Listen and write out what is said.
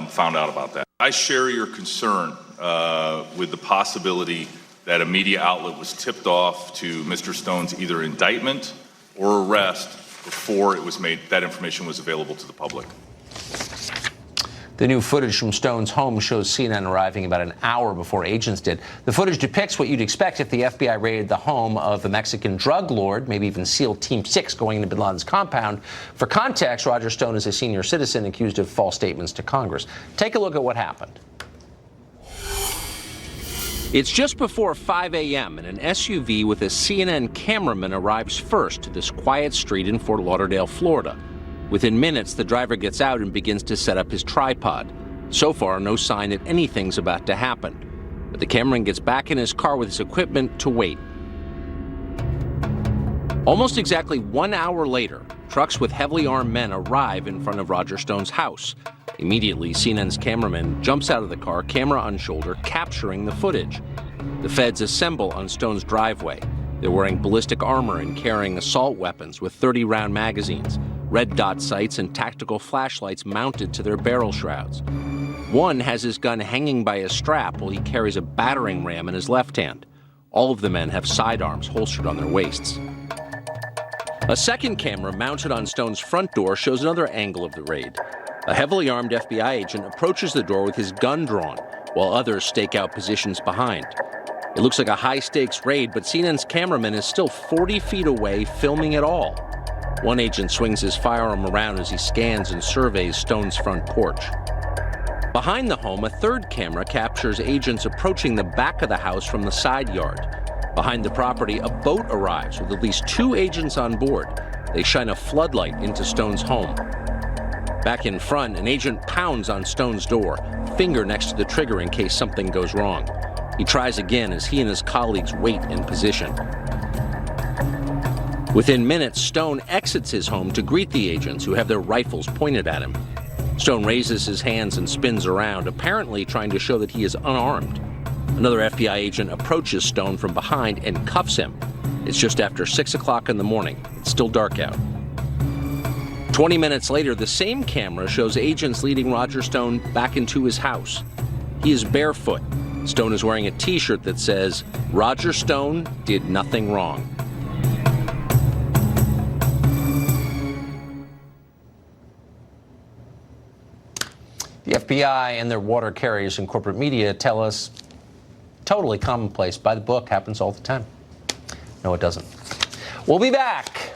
found out about that. I share your concern with the possibility that a media outlet was tipped off to Mr. Stone's either indictment or arrest before it was made, that information was available to the public. The new footage from Stone's home shows CNN arriving about an hour before agents did. The footage depicts what you'd expect if the FBI raided the home of the Mexican drug lord, maybe even SEAL Team 6 going into bin Laden's compound. For context, Roger Stone is a senior citizen accused of false statements to Congress. Take a look at what happened. It's just before 5 a.m. and an SUV with a CNN cameraman arrives first to this quiet street in Fort Lauderdale, Florida. Within minutes, the driver gets out and begins to set up his tripod. So far, no sign that anything's about to happen. But the cameraman gets back in his car with his equipment to wait. Almost exactly 1 hour later, trucks with heavily armed men arrive in front of Roger Stone's house. Immediately, CNN's cameraman jumps out of the car, camera on shoulder, capturing the footage. The feds assemble on Stone's driveway. They're wearing ballistic armor and carrying assault weapons with 30-round magazines, red dot sights, and tactical flashlights mounted to their barrel shrouds. One has his gun hanging by a strap while he carries a battering ram in his left hand. All of the men have sidearms holstered on their waists. A second camera mounted on Stone's front door shows another angle of the raid. A heavily armed FBI agent approaches the door with his gun drawn, while others stake out positions behind. It looks like a high-stakes raid, but CNN's cameraman is still 40 feet away, filming it all. One agent swings his firearm around as he scans and surveys Stone's front porch. Behind the home, a third camera captures agents approaching the back of the house from the side yard. Behind the property, a boat arrives with at least 2 agents on board. They shine a floodlight into Stone's home. Back in front, an agent pounds on Stone's door, finger next to the trigger in case something goes wrong. He tries again as he and his colleagues wait in position. Within minutes, Stone exits his home to greet the agents who have their rifles pointed at him. Stone raises his hands and spins around, apparently trying to show that he is unarmed. Another FBI agent approaches Stone from behind and cuffs him. It's just after 6 o'clock in the morning. It's still dark out. 20 minutes later, the same camera shows agents leading Roger Stone back into his house. He is barefoot. Stone is wearing a T-shirt that says, "Roger Stone did nothing wrong." The FBI and their water carriers and corporate media tell us totally commonplace, by the book, happens all the time. No, it doesn't. We'll be back.